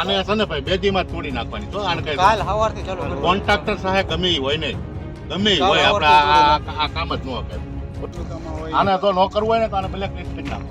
આને છે ને ભાઈ બેદીમાં જ તોડી નાખવાની તો આને કઈ કાલ સવારથી ચાલુ કરવાનું. કોન્ટ્રાક્ટર સાહેબ ગમે ઈ હોય નહીં, ગમે ઈ હોય આપણે આ કામ જ ન કરે. આને તો ન કરવું હોય ને તો આને બ્લેક લિસ્ટ કરી નાખો.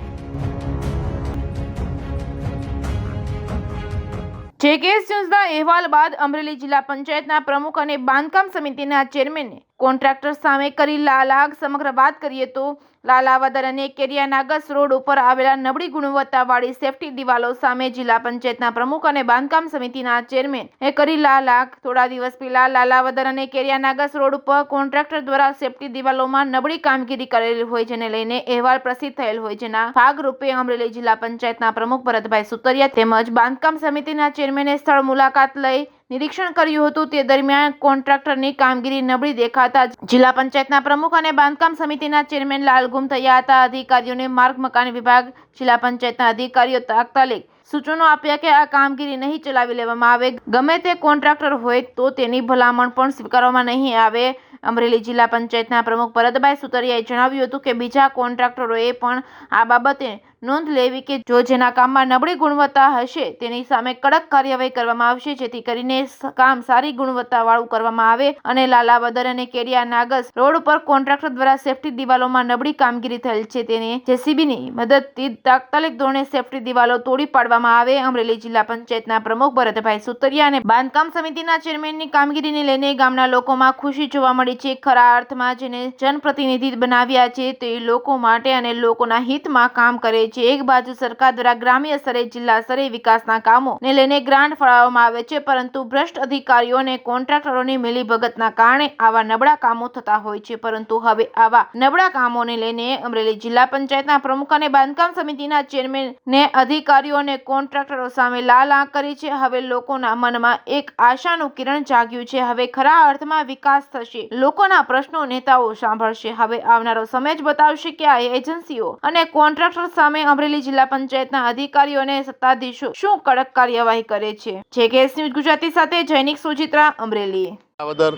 જેકેએસ ન્યૂઝના અહેવાલ બાદ અમરેલી જિલ્લા પંચાયતના પ્રમુખ અને બાંધકામ સમિતિના ચેરમેને કોન્ટ્રાક્ટર સામે કરી લાલાગ. સમગ્ર વાત કરીએ તો લાલાવદર અને કેરિયાનાગસ રોડ ઉપર આવેલા નબળી ગુણવત્તાવાળી સેફટી દિવાલો સામે જિલ્લા પંચાયતના પ્રમુખ અને બાંધકામ સમિતિના ચેરમેન એ કરી લાલાગ. થોડા દિવસ પહેલા લાલાવદર અને કેરિયાનાગસ રોડ ઉપર કોન્ટ્રાક્ટર દ્વારા સેફટી દિવાલોમાં નબળી કામગીરી કરેલી હોય જેને લઈને અહેવાલ પ્રસિદ્ધ થયેલ હોય, જેના ભાગરૂપે અમરેલી જિલ્લા પંચાયતના પ્રમુખ ભરતભાઈ સુતરિયા તેમજ બાંધકામ સમિતિના ચેરમેને સ્થળ મુલાકાત લઈ નિરીક્ષણ કર્યું હતું. તે દરમિયાન કોન્ટ્રાક્ટરની કામગીરી નબળી દેખાતા જિલ્લા પંચાયતના પ્રમુખ અને બાંધકામ સમિતિના ચેરમેન લાલગુમ થયા હતા. અધિકારીઓને માર્ગ મકાન વિભાગ, જિલ્લા પંચાયતના અધિકારીઓ તાત્કાલિક સૂચનો આપ્યા કે આ કામગીરી નહીં ચલાવી લેવામાં આવે. ગમે તે કોન્ટ્રાક્ટર હોય તો તેની ભલામણ પણ સ્વીકારવામાં નહીં આવે. અમરેલી જિલ્લા પંચાયતના પ્રમુખ ભરતભાઈ સુતરિયાએ જણાવ્યું હતું કે બીજા કોન્ટ્રાક્ટરોએ પણ આ બાબતે નોંધ લેવી કે જો જેના કામમાં નબળી ગુણવત્તા હશે તેની સામે કડક કાર્યવાહી કરવામાં આવશે, જેથી કરીને કામ સારી ગુણવત્તાવાળું કરવામાં આવે. અને લાલાવદર અને કેરિયાનાગસ રોડ ઉપર કોન્ટ્રાક્ટર દ્વારા સેફટી દિવાલોમાં નબળી કામગીરી થયેલ છે તેને જેસીબીની મદદથી તાત્કાલિક ધોરણે સેફટી દિવાલો તોડી પાડવામાં આવે. અમરેલી જિલ્લા પંચાયતના પ્રમુખ ભરતભાઈ સુતરિયા અને બાંધકામ સમિતિના ચેરમેનની કામગીરીને લઈને ગામના લોકોમાં ખુશી જોવા મળી છે. ખરા અર્થમાં જેને જનપ્રતિનિધિ બનાવ્યા છે તે લોકો માટે અને લોકોના હિતમાં કામ કરે છે. એક બાજુ સરકાર દ્વારા ગ્રામ્ય સ્તરે, જિલ્લા સ્તરે વિકાસના કામોને લઈને ગ્રાન્ટ ફાળવવામાં આવે છે, પરંતુ ભ્રષ્ટ અધિકારીઓ અને કોન્ટ્રાક્ટરોની મિલીભગતના કારણે આવા નબળા કામો થતા હોય છે. પરંતુ હવે આવા નબળા કામોને લઈને અમરેલી જિલ્લા પંચાયતના પ્રમુખ અને બાંધકામ સમિતિના ચેરમેને અધિકારીઓ અને કોન્ટ્રાક્ટરો સામે લાલ આંખ કરી છે. હવે લોકોના મનમાં એક આશાનું કિરણ જાગ્યું છે. હવે ખરા અર્થમાં વિકાસ થશે, લોકોના પ્રશ્નો નેતાઓ સાંભળશે. હવે આવનારો સમય જ બતાવશે કે આ એજન્સીઓ અને કોન્ટ્રાક્ટર સામે અમરેલી જિલ્લા પંચાયતના અધિકારીઓ અને સત્તાધીશો શું કડક કાર્યવાહી કરે છે. જેકેએસ ન્યૂઝ ગુજરાતી સાથે જૈનિક સુચિત્રા, અમરેલી. લાલાવદર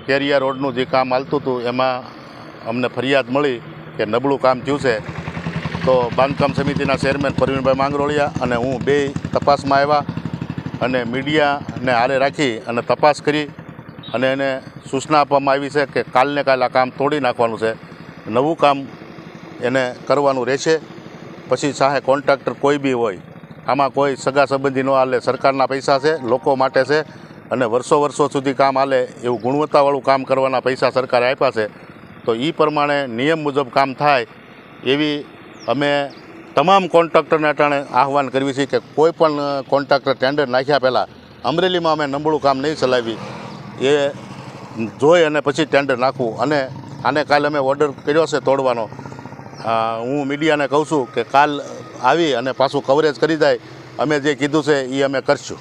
કેરિયા રોડનું જે કામ હાલતું હતું એમાં અમને ફરિયાદ મળી કે નબળું કામ થયું છે. તો બાંધકામ સમિતિના ચેરમેન પરવીનભાઈ માંગરોળિયા અને હું બે તપાસમાં આવ્યા અને મીડિયાને હારે રાખી અને તપાસ કરી અને એને સૂચના આપવામાં આવી છે કે કાલને કાલ આ કામ તોડી નાખવાનું છે, નવું કામ એને કરવાનું રહેશે. પછી ચાહે કોન્ટ્રાક્ટર કોઈ બી હોય, આમાં કોઈ સગા સંબંધી ન હાલે. સરકારના પૈસા છે, લોકો માટે છે અને વર્ષો સુધી કામ હાલે એવું ગુણવત્તાવાળું કામ કરવાના પૈસા સરકારે આપ્યા છે. તો એ પ્રમાણે નિયમ મુજબ કામ થાય એવી અમે તમામ કોન્ટ્રાક્ટરને અટાણે આહવાન કરવી છે કે કોઈ પણ કોન્ટ્રાક્ટર ટેન્ડર નાખ્યા પહેલાં અમરેલીમાં અમે નબળું કામ નહીં ચલાવી એ જોઈ અને પછી ટેન્ડર નાખવું. અને આને કાલે અમે ઓર્ડર કર્યો છે તોડવાનો. હું મીડિયાને કહું છું કે કાલ આવી અને પાછું કવરેજ કરી જાય. અમે જે કીધું છે એ અમે કરશું.